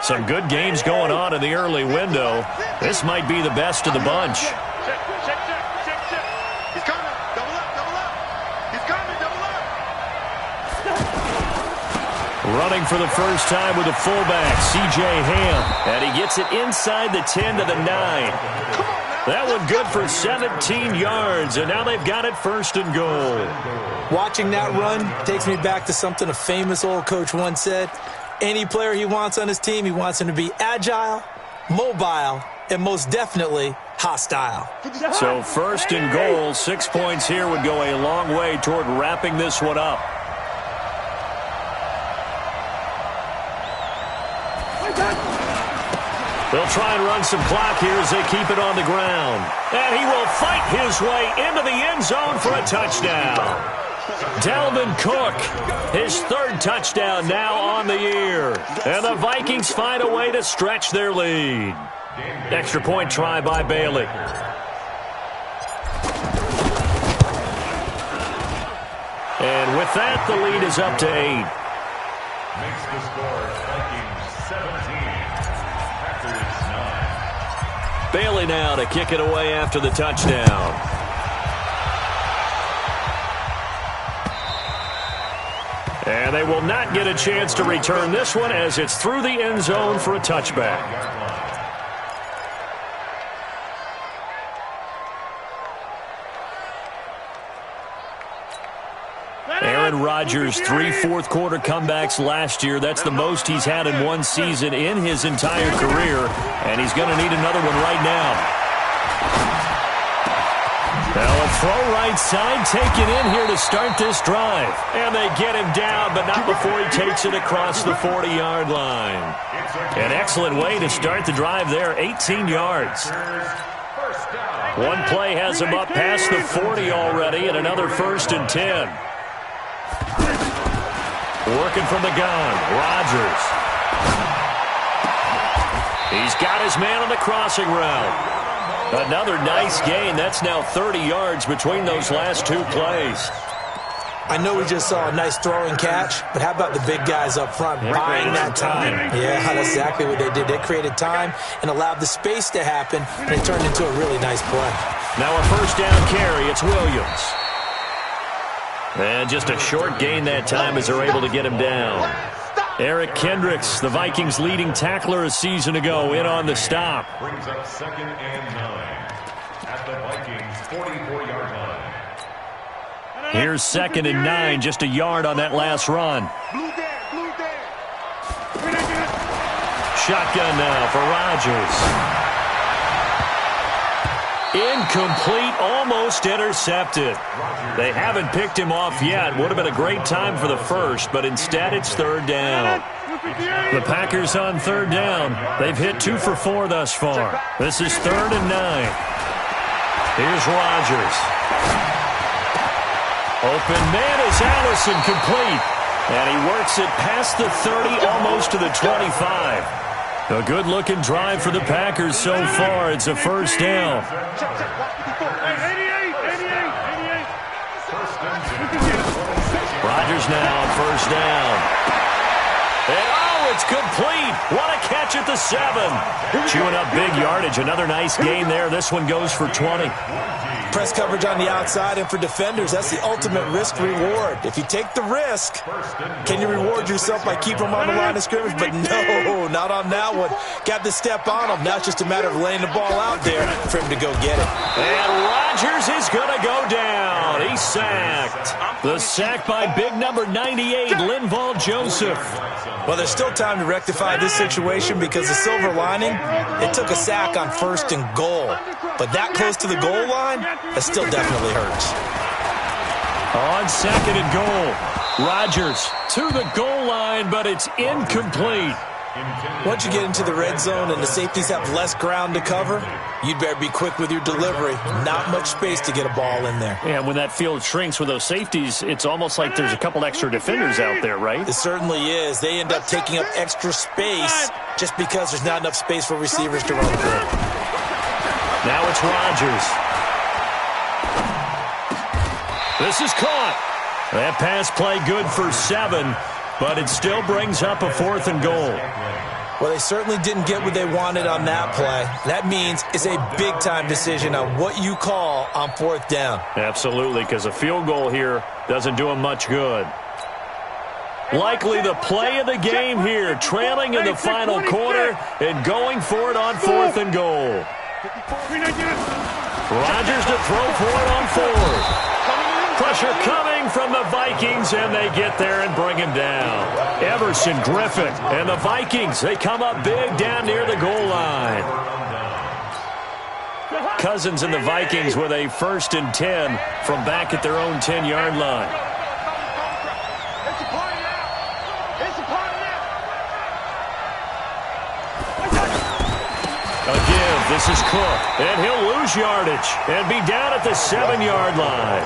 Some good games going on in the early window. This might be the best of the bunch. Check. He's coming. Double up. He's coming. Double up. Running for the first time with a fullback, C.J. Ham. And he gets it inside the 10 to the 9. That one good for 17 yards, and now they've got it 1st and goal. Watching that run takes me back to something a famous old coach once said. Any player he wants on his team, he wants him to be agile, mobile, and most definitely hostile. So 1st and goal, 6 points here would go a long way toward wrapping this one up. They'll try and run some clock here as they keep it on the ground. And he will fight his way into the end zone for a touchdown. Dalvin Cook, his 3rd touchdown now on the year. And the Vikings find a way to stretch their lead. Extra point try by Bailey. And with that, the lead is up to 8. Makes the score Vikings 17, Packers 9. Bailey now to kick it away after the touchdown. And they will not get a chance to return this one as it's through the end zone for a touchback. Aaron Rodgers, 3 fourth-quarter comebacks last year. That's the most he's had in one season in his entire career, and he's going to need another one right now. Now a throw right side taken in here to start this drive. And they get him down, but not before he takes it across the 40-yard line. An excellent way to start the drive there, 18 yards. One play has him up past the 40 already, and another 1st and 10. Working from the gun, Rodgers. He's got his man on the crossing route. Another nice gain. That's now 30 yards between those last 2 plays. I know we just saw a nice throwing catch, but how about the big guys up front buying that time? Yeah, that's exactly what they did. They created time and allowed the space to happen, and it turned into a really nice play. Now a 1st down carry. It's Williams. And just a short gain that time as they're able to get him down. Eric Kendricks, the Vikings' leading tackler a season ago, in on the stop. Brings up 2nd and 9 at the Vikings' 44-yard line. Here's 2nd and 9, just a yard on that last run. Shotgun now for Rodgers. Incomplete, almost intercepted. They haven't picked him off yet. Would have been a great time for the first, but instead it's 3rd down. The Packers on 3rd down. They've hit 2 for 4 thus far. This is 3rd and 9. Here's Rodgers. Open man is Allison, complete. And he works it past the 30, almost to the 25. A good-looking drive for the Packers so far. It's a 1st down. Rodgers now on 1st down. And it's complete. What a catch at the 7. Chewing up big yardage. Another nice gain there. This one goes for 20. Press coverage on the outside, and for defenders, that's the ultimate risk-reward. If you take the risk, can you reward yourself by keeping them on the line of scrimmage? But no, not on that one. Got to step on him. Now it's just a matter of laying the ball out there for him to go get it. And Rodgers is going to go down. He's sacked. The sack by big number 98, Linval Joseph. Well, there's still time to rectify this situation because the silver lining, it took a sack on 1st and goal. But that close to the goal line, that still definitely hurts. On 2nd and goal, Rodgers to the goal line, but it's incomplete. Once you get into the red zone and the safeties have less ground to cover, you'd better be quick with your delivery. Not much space to get a ball in there. Yeah, when that field shrinks with those safeties, it's almost like there's a couple extra defenders out there, right? It certainly is. They end up taking up extra space just because there's not enough space for receivers to run through. Now it's Rodgers. This is caught. That pass play good for 7, but it still brings up a 4th and goal. Well, they certainly didn't get what they wanted on that play. That means it's a big-time decision on what you call on 4th down. Absolutely, because a field goal here doesn't do them much good. Likely the play of the game here, trailing in the final quarter and going for it on 4th and goal. Rodgers to throw for it on 4th. Pressure coming from the Vikings, and they get there and bring him down. Everson Griffin and the Vikings, they come up big down near the goal line. Cousins and the Vikings with a 1st and 10 from back at their own 10-yard line. Again, this is Cook, and he'll lose yardage and be down at the 7-yard line.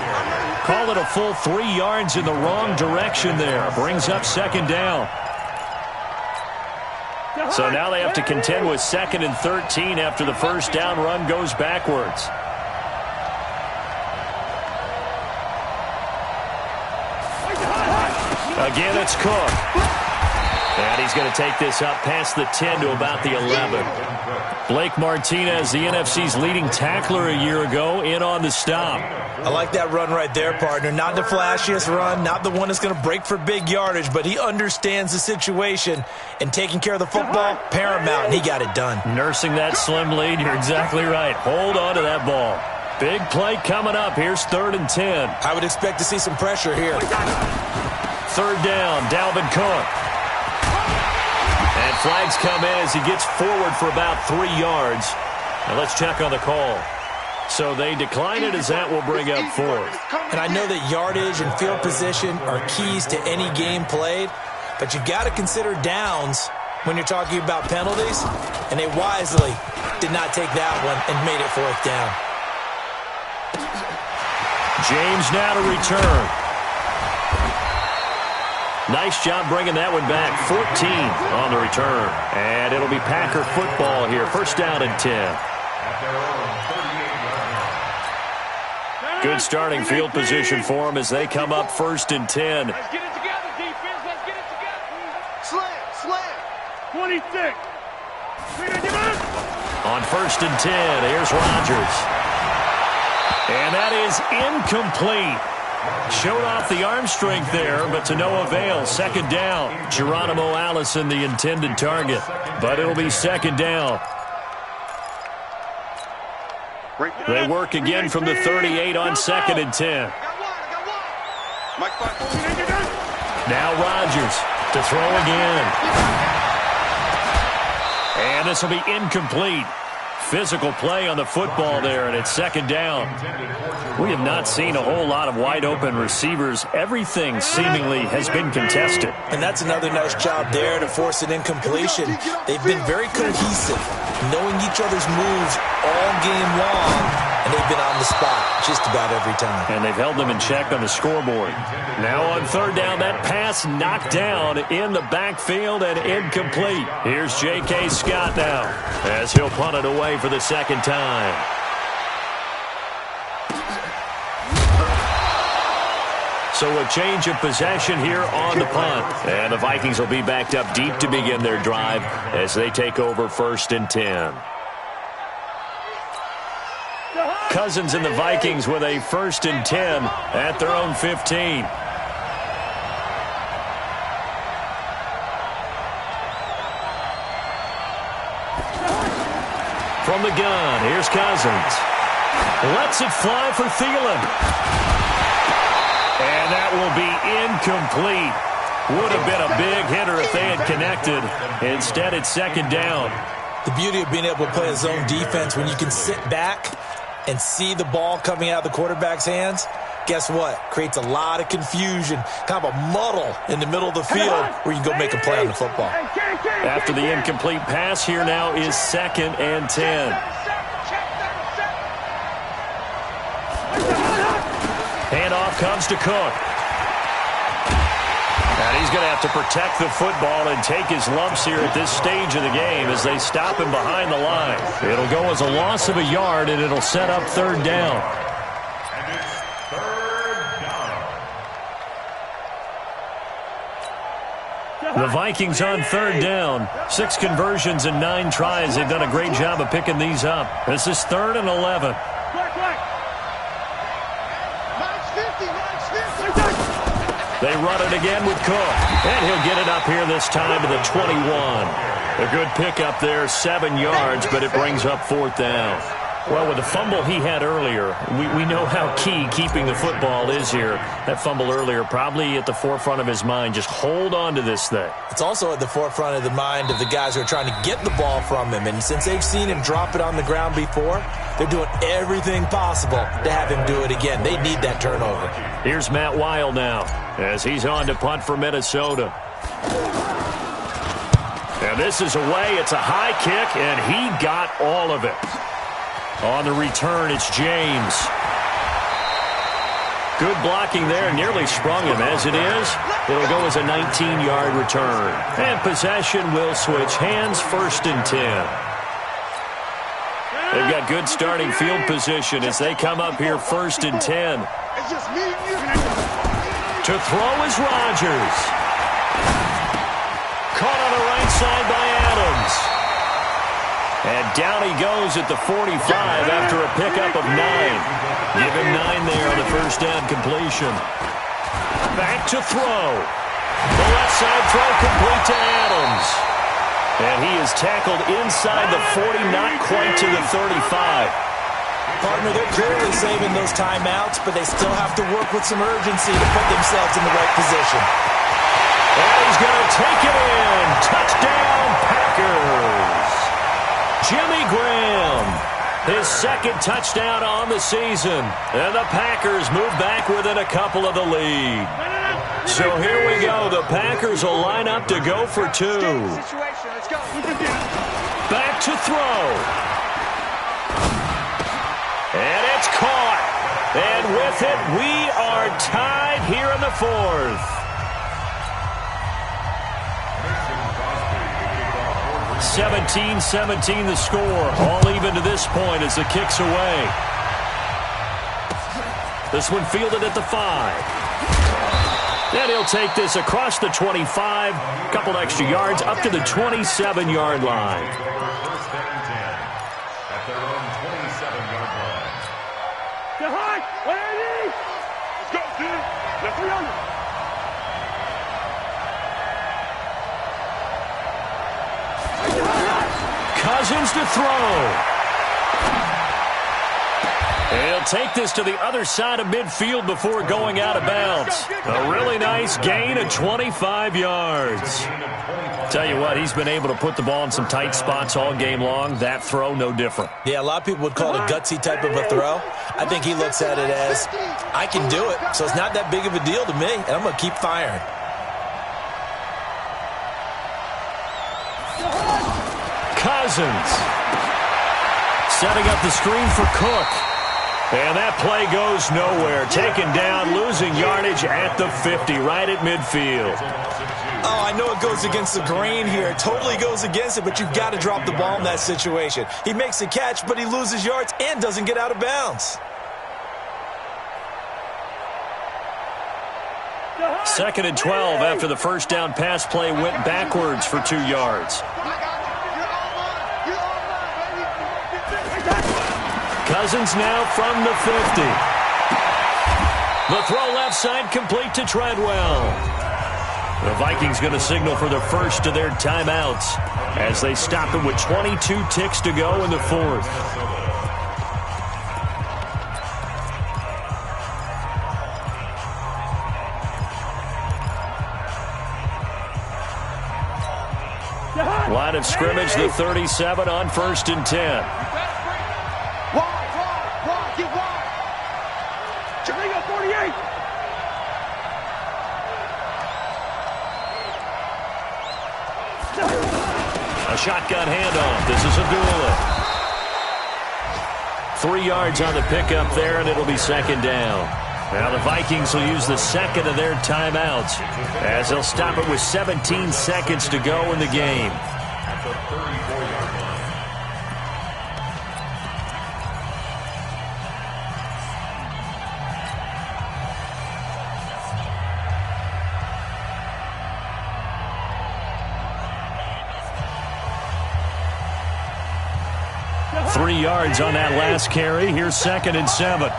Call it a full 3 yards in the wrong direction there. Brings up 2nd down. So now they have to contend with 2nd and 13 after the 1st down run goes backwards. Again, it's Cook. And he's going to take this up past the 10 to about the 11. Blake Martinez, the NFC's leading tackler a year ago, in on the stop. I like that run right there, partner. Not the flashiest run, not the one that's going to break for big yardage, but he understands the situation, and taking care of the football, paramount, and he got it done. Nursing that slim lead, you're exactly right. Hold on to that ball. Big play coming up. Here's 3rd and 10. I would expect to see some pressure here. 3rd down, Dalvin Cook. And flags come in as he gets forward for about 3 yards. Now let's check on the call. So they decline it as that will bring up 4th. And I know that yardage and field position are keys to any game played, but you've got to consider downs when you're talking about penalties, and they wisely did not take that one and made it 4th down. James now to return. Nice job bringing that one back. 14 on the return. And it'll be Packer football here. 1st down and 10. Good starting field position for them as they come up 1st and 10. Let's get it together, defense. Let's get it together. Slam. 26. On 1st and 10, here's Rodgers. And that is incomplete. Showed off the arm strength there, but to no avail. 2nd down. Geronimo Allison, the intended target. But it'll be 2nd down. They work again from the 38 on 2nd and 10. Now Rodgers to throw again. And this will be incomplete. Physical play on the football there, and it's 2nd down. We have not seen a whole lot of wide-open receivers. Everything seemingly has been contested. And that's another nice job there to force an incompletion. They've been very cohesive, knowing each other's moves all game long, and they've been on the spot just about every time. And they've held them in check on the scoreboard. Now on 3rd down, that pass knocked down in the backfield and incomplete. Here's J.K. Scott now as he'll punt it away for the 2nd time. So a change of possession here on the punt. And the Vikings will be backed up deep to begin their drive as they take over 1st and 10. Cousins and the Vikings with a 1st and 10 at their own 15. From the gun, here's Cousins. Lets it fly for Thielen. And that will be incomplete. Would have been a big hitter if they had connected. Instead, it's 2nd down. The beauty of being able to play a zone defense when you can sit back and see the ball coming out of the quarterback's hands, guess what? Creates a lot of confusion, kind of a muddle in the middle of the field where you can go make a play on the football. After the incomplete pass, here now is 2nd and 10. Handoff comes to Cook. And he's going to have to protect the football and take his lumps here at this stage of the game as they stop him behind the line. It'll go as a loss of a yard, and it'll set up 3rd down. And it's 3rd down. The Vikings on 3rd down. 6 conversions and 9 tries. They've done a great job of picking these up. This is 3rd and 11. They run it again with Cook. And he'll get it up here this time to the 21. A good pickup there, 7 yards, but it brings up 4th down. Well, with the fumble he had earlier, we know how key keeping the football is here. That fumble earlier probably at the forefront of his mind. Just hold on to this thing. It's also at the forefront of the mind of the guys who are trying to get the ball from him. And since they've seen him drop it on the ground before, they're doing everything possible to have him do it again. They need that turnover. Here's Matt Weil now as he's on to punt for Minnesota. And this is away. It's a high kick, and he got all of it. On the return, it's James. Good blocking there. Nearly sprung him. As it is, it'll go as a 19-yard return. And possession will switch hands, 1st and 10. They've got good starting field position as they come up here 1st and 10. To throw is Rodgers. Caught on the right side by Adams. And down he goes at the 45 after a pickup of 9. Give him 9 there on the 1st down completion. Back to throw. The left side throw complete to Adams. And he is tackled inside the 40, not quite to the 35. partner. They're clearly saving those timeouts, but they still have to work with some urgency to put themselves in the right position. And he's going to take it in. Touchdown, Packers. Jimmy Graham, his second touchdown on the season. And the Packers move back within a couple of the lead. So here we go. The Packers will line up to go for two. Back to throw. And it's caught. And with it, we are tied here in the fourth. 17-17 the score. All even to this point as the kick's away. This one fielded at the 5. And he'll take this across the 25. Couple extra yards up to the 27-yard line. First and 10 at their own 27-yard line. Get high! Let's go, dude! Let's go! Cousins to throw. He'll take this to the other side of midfield before going out of bounds. A really nice gain of 25 yards. Tell you what, he's been able to put the ball in some tight spots all game long. That throw, no different. Yeah, a lot of people would call it a gutsy type of a throw. I think he looks at it as, I can do it, so it's not that big of a deal to me, and I'm going to keep firing. Cousins setting up the screen for Cook. And that play goes nowhere. Taken down, losing yardage at the 50, right at midfield. Oh, I know it goes against the grain here. It totally goes against it, but you've got to drop the ball in that situation. He makes a catch, but he loses yards and doesn't get out of bounds. Second and 12 after the first down pass play went backwards for 2 yards. Cousins now from the 50. The throw left side complete to Treadwell. The Vikings going to signal for the first of their timeouts as they stop it with 22 ticks to go in the fourth. Line of scrimmage, the 37 on 1st and 10. A shotgun handoff. This is Abdullah. 3 yards on the pickup there, and it'll be second down. Now the Vikings will use the second of their timeouts as they'll stop it with 17 seconds to go in the game. At the 34-yard line. 3 yards on that last carry. Here's 2nd and 7.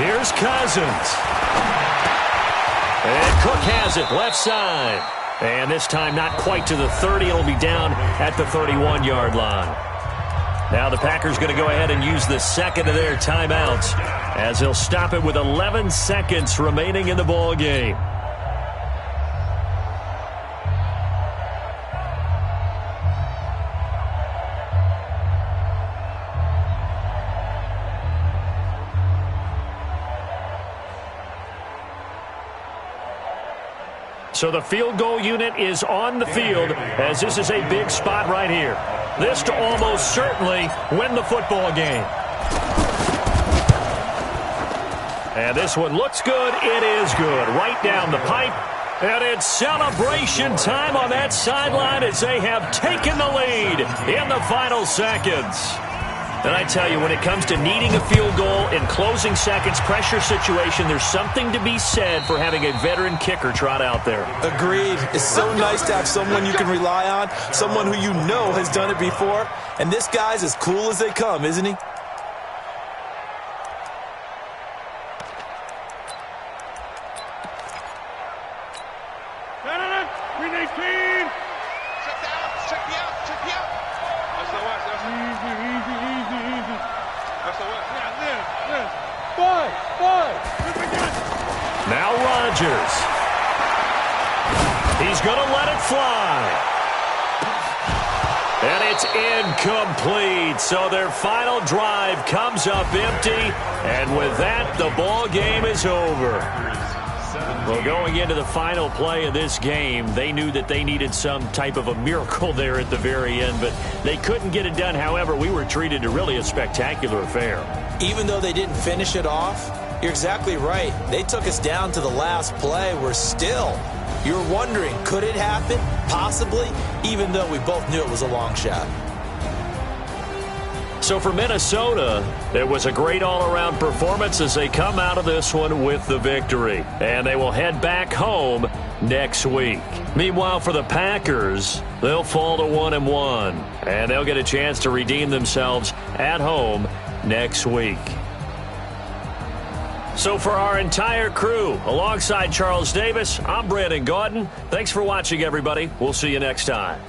Here's Cousins. And Cook has it left side. And this time not quite to the 30. It'll be down at the 31-yard line. Now the Packers going to go ahead and use the second of their timeouts as they'll stop it with 11 seconds remaining in the ball game. So the field goal unit is on the field as this is a big spot right here. This to almost certainly win the football game. And this one looks good. It is good. Right down the pipe. And it's celebration time on that sideline as they have taken the lead in the final seconds. And I tell you, when it comes to needing a field goal in closing seconds, pressure situation, there's something to be said for having a veteran kicker trot out there. Agreed. It's so nice to have someone you can rely on, someone who you know has done it before. And this guy's as cool as they come, isn't he? check me out. That's all right. Easy. That's all right. Yeah. Five. Now Rodgers. He's going to let it fly. And it's incomplete. So their final drive comes up empty. And with that, the ball game is over. Well, going into the final play of this game, they knew that they needed some type of a miracle there at the very end, but they couldn't get it done. However, we were treated to really a spectacular affair. Even though they didn't finish it off, you're exactly right. They took us down to the last play. We're still, you're wondering, could it happen? Possibly, even though we both knew it was a long shot. So for Minnesota, it was a great all-around performance as they come out of this one with the victory. And they will head back home next week. Meanwhile, for the Packers, they'll fall to 1-1. And they'll get a chance to redeem themselves at home next week. So for our entire crew, alongside Charles Davis, I'm Brandon Gaudin. Thanks for watching, everybody. We'll see you next time.